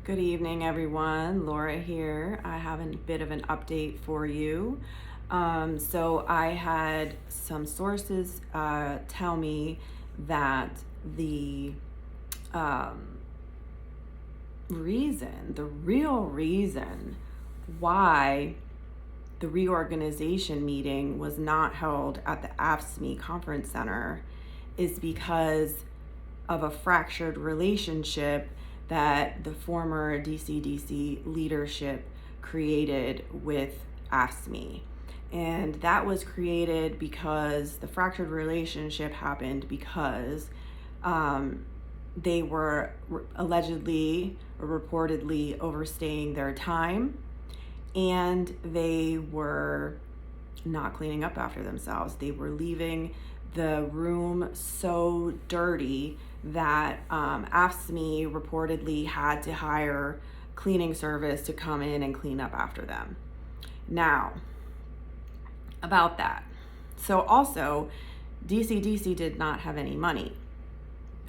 Good evening, everyone. Laura here. I have a bit of an update for you. So I had some sources tell me that the real reason why the reorganization meeting was not held at the AFSCME Conference Center is because of a fractured relationship that the former DCDC leadership created with AFSCME. And that was created because the fractured relationship happened because they were allegedly or reportedly overstaying their time, and they were not cleaning up after themselves. They were leaving the room so dirty that AFSCME reportedly had to hire cleaning service to come in and clean up after them. Now, about that. So also, DCDC did not have any money,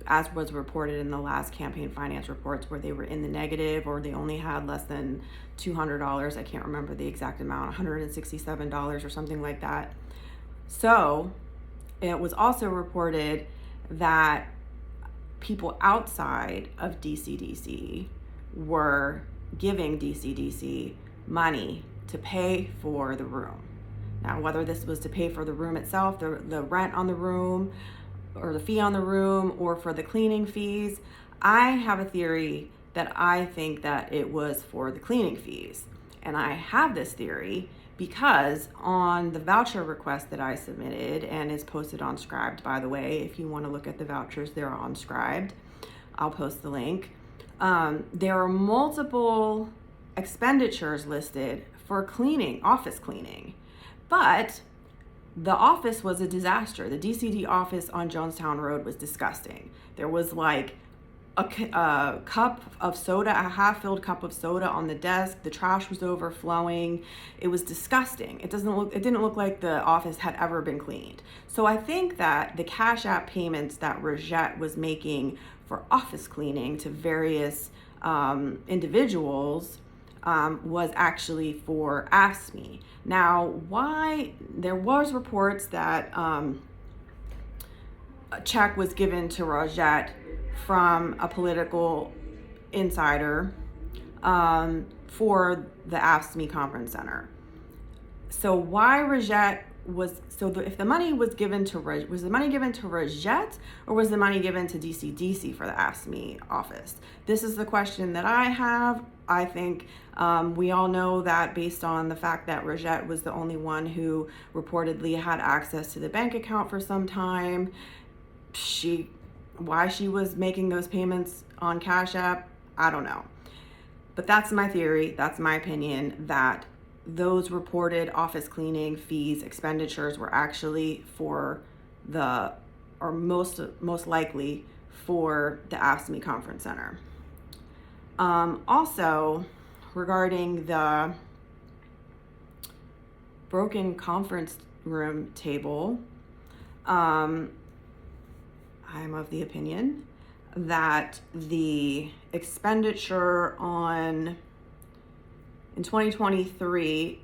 as was reported in the last campaign finance reports, where they were in the negative or they only had less than $200. I can't remember the exact amount, $167 or something like that. So it was also reported that people outside of DCDC were giving DCDC money to pay for the room. Now, whether this was to pay for the room itself, the rent on the room, or the fee on the room, or for the cleaning fees, I have a theory that I think that it was for the cleaning fees. And I have this theory because on the voucher request that I submitted, and is posted on Scribed, by the way, if you want to look at the vouchers, they're on Scribed. I'll post the link. There are multiple expenditures listed for cleaning, office cleaning, but the office was a disaster. The DCD office on Jonestown Road was disgusting. There was like a cup of soda, a half-filled cup of soda on the desk. The trash was overflowing. It was disgusting. It didn't look like the office had ever been cleaned. So I think that the Cash App payments that Rajette was making for office cleaning to various individuals was actually for AFSCME. Now, why there was reports that a check was given to Rajette from a political insider for the AFSCME Conference Center. So why Rajette if the money was given to was the money given to Rajette, or was the money given to DCDC for the AFSCME office? This is the question that I have. I think we all know that based on the fact that Rajette was the only one who reportedly had access to the bank account for some time, why she was making those payments on Cash App, I don't know. But that's my theory, that's my opinion, that those reported office cleaning fees, expenditures were actually for most likely for the AFSCME Conference Center. Also, regarding the broken conference room table, I'm of the opinion that the expenditure in 2023,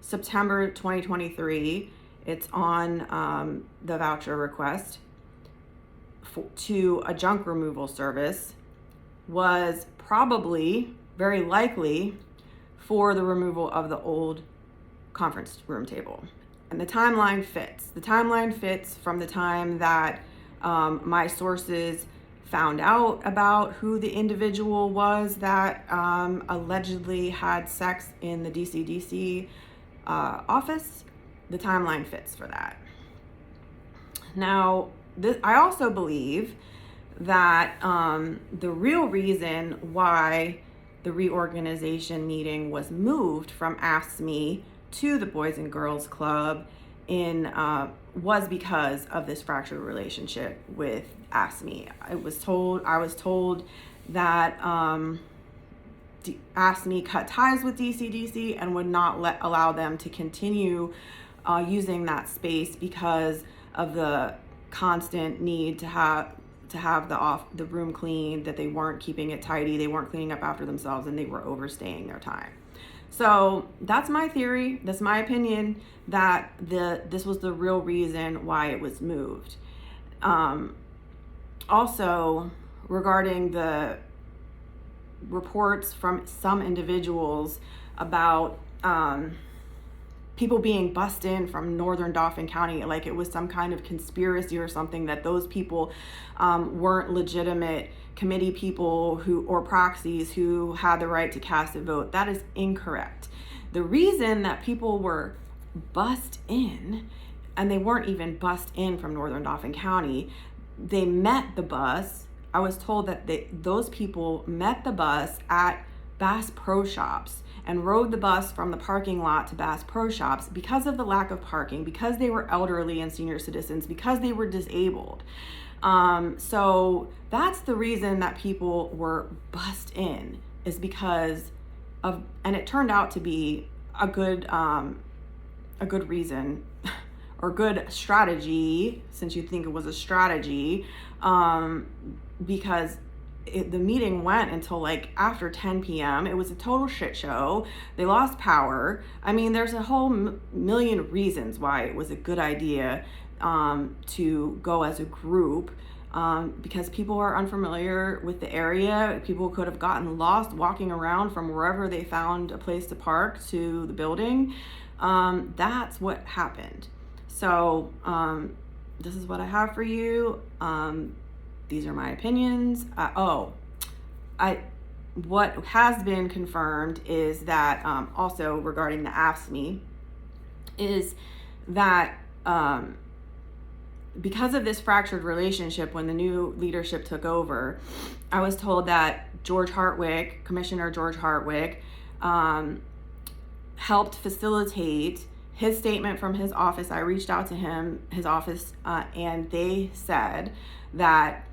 September 2023, it's on the voucher request to a junk removal service, was probably, very likely, for the removal of the old conference room table. And the timeline fits. The timeline fits from the time that my sources found out about who the individual was that allegedly had sex in the DCDC office. The timeline fits for that. Now, I also believe that the real reason why the reorganization meeting was moved from AFSCME to the Boys and Girls Club was because of this fractured relationship with AFSCME. I was told that AFSCME cut ties with DCDC and would not allow them to continue using that space because of the constant need to to have the room clean, that they weren't keeping it tidy, they weren't cleaning up after themselves, and they were overstaying their time. So that's my theory, that's my opinion, that this was the real reason why it was moved. Also, regarding the reports from some individuals about people being bussed in from northern Dauphin County, like it was some kind of conspiracy or something, that those people weren't legitimate committee people or proxies who had the right to cast a vote. That is incorrect. The reason that people were bussed in, and they weren't even bussed in from northern Dauphin County, they met the bus. I was told that those people met the bus at Bass Pro Shops and rode the bus from the parking lot to Bass Pro Shops because of the lack of parking, because they were elderly and senior citizens, because they were disabled. So that's the reason that people were bussed in, is because of, and it turned out to be a good reason or good strategy, since you think it was a strategy, because the meeting went until like after 10 p.m. It was a total shit show. They lost power. I mean, there's a whole million reasons why it was a good idea to go as a group, because people are unfamiliar with the area. People could have gotten lost walking around from wherever they found a place to park to the building. That's what happened. So this is what I have for you. These are my opinions. What has been confirmed is that also regarding the AFSCME is that because of this fractured relationship, when the new leadership took over, I was told that Commissioner George Hartwick, helped facilitate his statement from his office. I reached out to his office, and they said that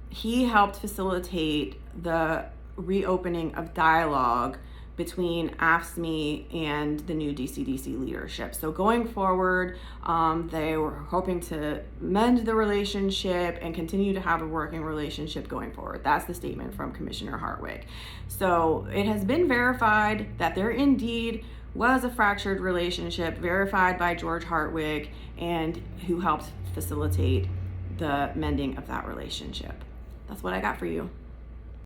he helped facilitate the reopening of dialogue between AFSCME and the new DCDC leadership. So going forward, they were hoping to mend the relationship and continue to have a working relationship going forward. That's the statement from Commissioner Hartwick. So it has been verified that there indeed was a fractured relationship, verified by George Hartwick, and who helped facilitate the mending of that relationship. That's what I got for you.